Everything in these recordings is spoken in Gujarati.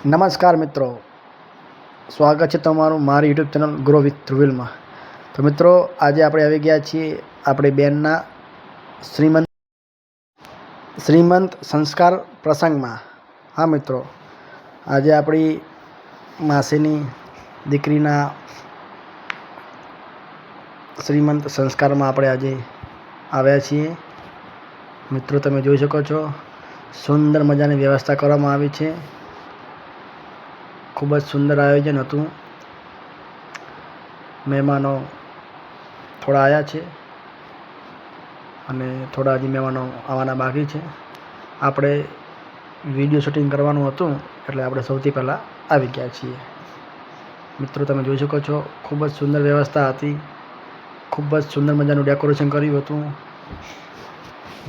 નમસ્કાર મિત્રો, સ્વાગત છે તમારું મારી યુટ્યુબ ચેનલ ગ્રો વિથ ધ્રુવિલમાં. તો મિત્રો, આજે આપણે આવી ગયા છીએ આપણી બેનના શ્રીમંત સંસ્કાર પ્રસંગમાં. હા મિત્રો, આજે આપણી માસીની દીકરીના શ્રીમંત સંસ્કારમાં આપણે આજે આવ્યા છીએ. મિત્રો, તમે જોઈ શકો છો, સુંદર મજાની વ્યવસ્થા કરવામાં આવી છે. ખૂબ જ સુંદર આયોજન હતું. મહેમાનો થોડા આવ્યા છે અને થોડા હજી મહેમાનો આવવાના બાકી છે. આપણે વિડીયો શૂટિંગ કરવાનું હતું એટલે આપણે સૌથી પહેલાં આવી ગયા છીએ. મિત્રો, તમે જોઈ શકો છો, ખૂબ જ સુંદર વ્યવસ્થા હતી. ખૂબ જ સુંદર મજાનું ડેકોરેશન કર્યું હતું.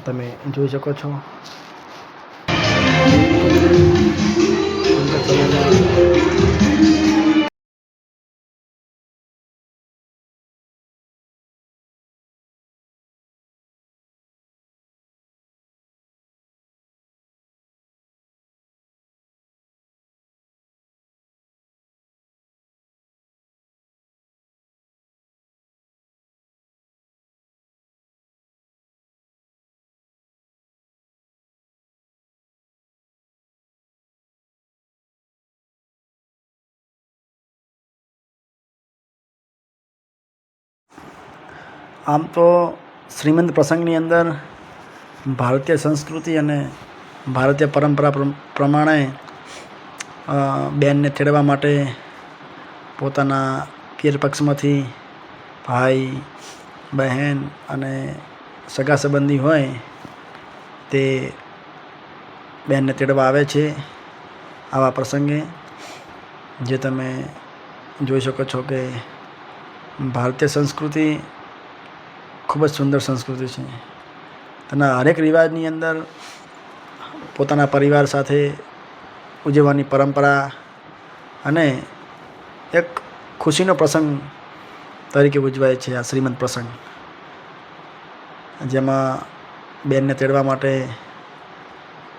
તમે જોઈ શકો છો. આમ તો શ્રીમંત પ્રસંગની અંદર ભારતીય સંસ્કૃતિ અને ભારતીય પરંપરા પ્રમાણે બેનને તેડવા માટે પોતાના પિયર પક્ષમાંથી ભાઈ, બહેન અને સગા સંબંધી હોય તે બેનને તેડવા આવે છે. આવા પ્રસંગે જે તમે જોઈ શકો છો કે ભારતીય સંસ્કૃતિ ખૂબ જ સુંદર સંસ્કૃતિ છે. તેના હરેક રિવાજની અંદર પોતાના પરિવાર સાથે ઉજવવાની પરંપરા અને એક ખુશીનો પ્રસંગ તરીકે ઉજવાય છે આ શ્રીમંત પ્રસંગ, જેમાં બેનને તેડવા માટે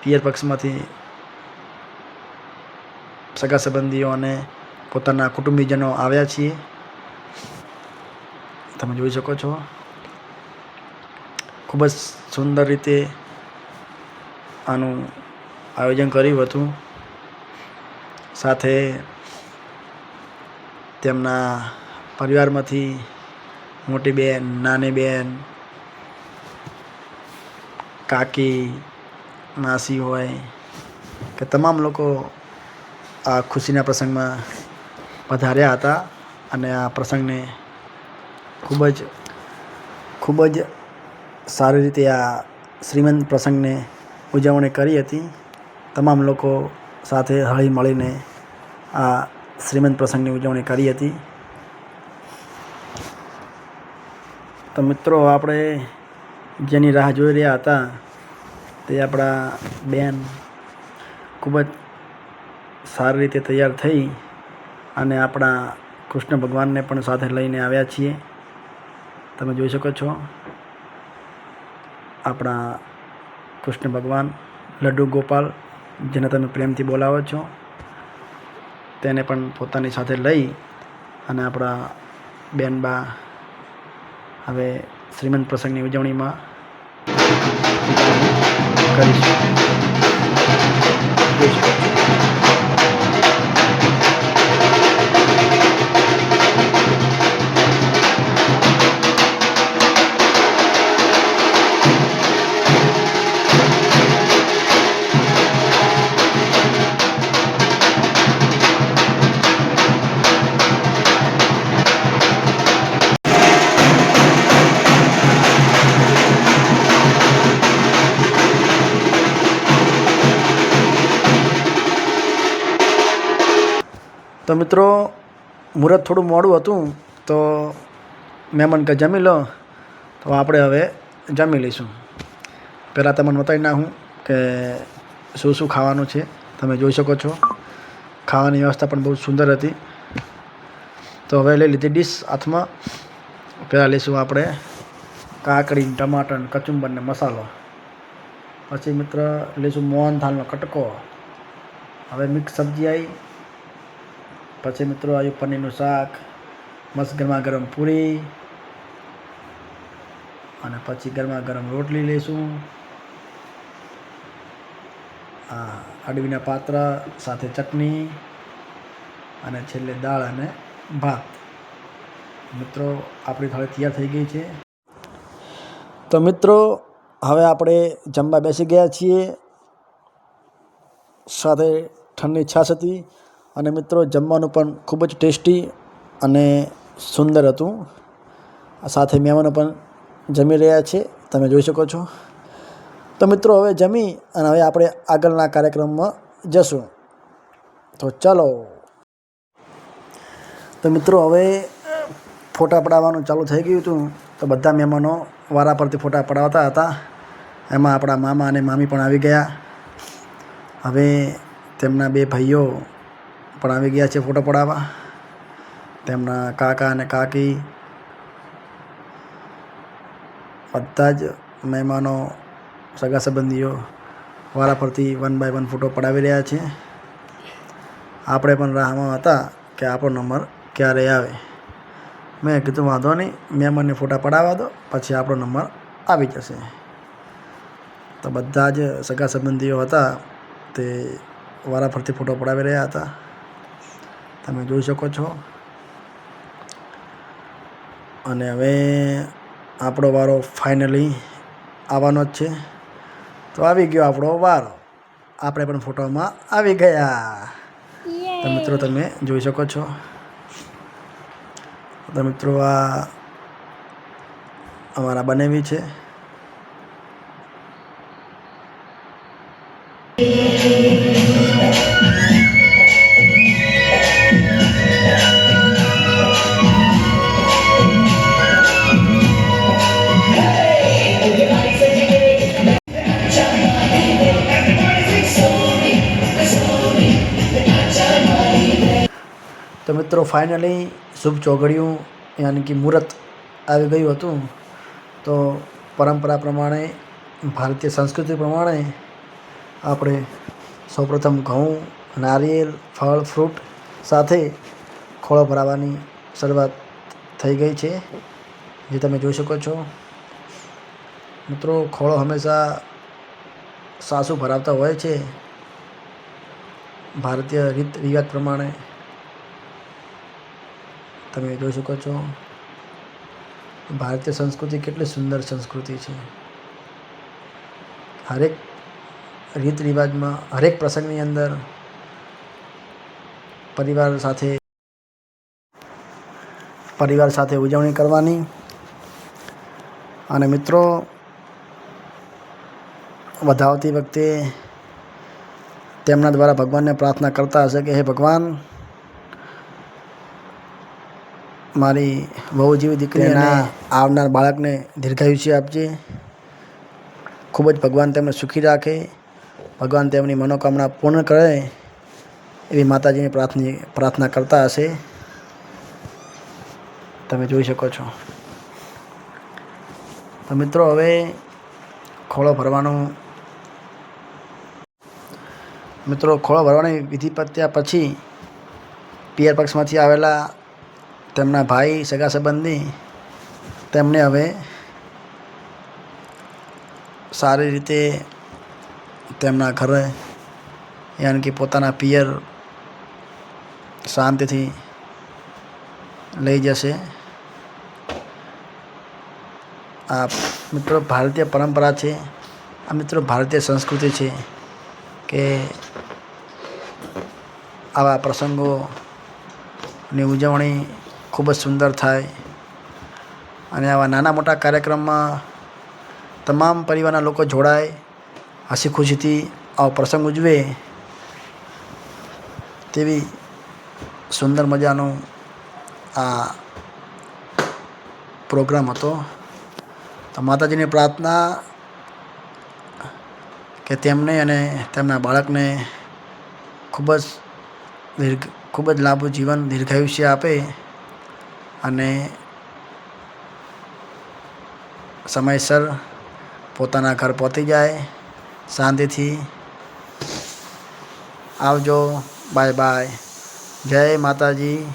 પિયર પક્ષમાંથી સગા સંબંધીઓ અને પોતાના કુટુંબીજનો આવ્યા છીએ. તમે જોઈ શકો છો, ખૂબ જ સુંદર રીતે આનું આયોજન કર્યું હતું. સાથે તેમના પરિવારમાંથી મોટી બેન, નાની બેન, કાકી, માસી હોય કે તમામ લોકો આ ખુશીના પ્રસંગમાં પધાર્યા હતા અને આ પ્રસંગને ખૂબ જ સારી રીતે આ શ્રીમંત પ્રસંગને ઉજવણી કરી હતી. તમામ લોકો સાથે હળી મળીને આ શ્રીમંત પ્રસંગની ઉજવણી કરી હતી. તો મિત્રો, આપણે જેની રાહ જોઈ રહ્યા હતા તે આપણા બેન ખૂબ જ સારી રીતે તૈયાર થઈ અને આપણા કૃષ્ણ ભગવાનને પણ સાથે લઈને આવ્યા છીએ. તમે જોઈ શકો છો, આપણા કૃષ્ણ ભગવાન લડ્ડુ ગોપાલ, જેને તમે પ્રેમથી બોલાવો છો, તેને પણ પોતાની સાથે લઈ અને આપણા બેનબા હવે શ્રીમંત પ્રસંગની ઉજવણીમાં કરીશું. તો મિત્રો, મુહૂર્ત થોડું મોડું હતું તો મહેમાન કે જમી લો, તો આપણે હવે જમી લઈશું. પહેલાં તમને બતાવી નાખું કે શું શું ખાવાનું છે. તમે જોઈ શકો છો, ખાવાની વ્યવસ્થા પણ બહુ સુંદર હતી. તો હવે લઈ લીધી ડીશ હાથમાં. પહેલાં લઈશું આપણે કાકડી, ટમાટર, કચુંબર ને મસાલો. પછી મિત્ર લઈશું મોહનથાળનો કટકો. હવે મિક્સ સબ્જી આવી, પછી મિત્રો આવ્યું પનીરનું શાક, મસ્ત ગરમા ગરમ પૂરી, અને પછી ગરમા ગરમ રોટલી લઈશું. અડવીના પાત્ર સાથે ચટણી, અને છેલ્લે દાળ અને ભાત. મિત્રો આપણી થાળી તૈયાર થઈ ગઈ છે. તો મિત્રો હવે આપણે જમવા બેસી ગયા છીએ. સાથે ઠંડી છાશ હતી, અને મિત્રો જમવાનું પણ ખૂબ જ ટેસ્ટી અને સુંદર હતું. સાથે મહેમાનો પણ જમી રહ્યા છે, તમે જોઈ શકો છો. તો મિત્રો હવે જમી અને હવે આપણે આગળના કાર્યક્રમમાં જશું. તો ચાલો. તો મિત્રો હવે ફોટા પડાવવાનું ચાલુ થઈ ગયું હતું. તો બધા મહેમાનો વારા પરથી ફોટા પડાવતા હતા. એમાં આપણા મામા અને મામી પણ આવી ગયા. હવે તેમના બે ભાઈઓ પણ આવી ગયા છે ફોટો પડાવવા. તેમના કાકા અને કાકી, બધા જ મહેમાનો, સગા સંબંધીઓ વારા પરથી 1 બાય 1 ફોટો પડાવી રહ્યા છે. આપણે પણ રાહમાં હતા કે આપણો નંબર ક્યારે આવે. મેં કીધું વાંધો નહીં, મહેમાનને ફોટા પડાવવા દો, પછી આપણો નંબર આવી જશે. તો બધા જ સગા સંબંધીઓ હતા તે વારા ફરતી ફોટો પડાવી રહ્યા હતા, તમે જોઈ શકો છો. અને હવે આપણો વારો ફાઇનલી આવવાનો જ છે. તો આવી ગયો આપણો વારો, આપણે પણ ફોટોમાં આવી ગયા. તો મિત્રો તમે જોઈ શકો છો. તો મિત્રો આ અમારા બનેવી છે. તો મિત્રો ફાઇનલી શુભ ચોઘડિયું યાની કે મુહૂર્ત આવી ગયું હતું. તો પરંપરા પ્રમાણે, ભારતીય સંસ્કૃતિ પ્રમાણે આપણે સૌપ્રથમ ઘઉં, નારિયેળ, ફળ, ફ્રૂટ સાથે ખોળો ભરાવાની શરૂઆત થઈ ગઈ છે, જે તમે જોઈ શકો છો. મિત્રો ખોળો હંમેશા સાસુ ભરાવતા હોય છે, ભારતીય રીત રિવાજ પ્રમાણે. તમે જોઈ શકો છો ભારતીય સંસ્કૃતિ કેટલી સુંદર સંસ્કૃતિ છે. હરેક રીત રિવાજમાં, હરેક પ્રસંગની અંદર પરિવાર સાથે ઉજવણી કરવાની. અને મિત્રો વધાવતી વખતે તેમના દ્વારા ભગવાનને પ્રાર્થના કરતા હશે કે હે ભગવાન, મારી વહુ જેવી દીકરીના આવનાર બાળકને દીર્ઘાયુષ્ય આપજે. ખૂબ જ ભગવાન તેમને સુખી રાખે, ભગવાન તેમની મનોકામના પૂર્ણ કરે, એવી માતાજીની પ્રાર્થના કરતા હશે, તમે જોઈ શકો છો. તો મિત્રો હવે ખોળો ભરવાની વિધિ પત્યા પછી પિયર પક્ષમાંથી આવેલા તેમના ભાઈ, સગા સંબંધી તેમને હવે સારી રીતે તેમના ઘરે યાની કે પોતાના પિયર શાંતિથી લઈ જશે. આ મિત્રો ભારતીય પરંપરા છે, આ મિત્રો ભારતીય સંસ્કૃતિ છે કે આવા પ્રસંગોની ઉજવણી ખૂબ જ સુંદર થાય. અને આવા નાના મોટા કાર્યક્રમમાં તમામ પરિવારના લોકો જોડાય, હસી ખુશીથી આવો પ્રસંગ ઉજવે, તેવી સુંદર મજાનો આ પ્રોગ્રામ હતો. તો માતાજીની પ્રાર્થના કે તેમને અને તેમના બાળકને ખૂબ જ લાંબુ જીવન, દીર્ઘાયુષ્ય આપે, અને સમયસર પોતાના ઘર પહોંચી જાય શાંતિથી. આવજો. Bye bye. જય માતાજી.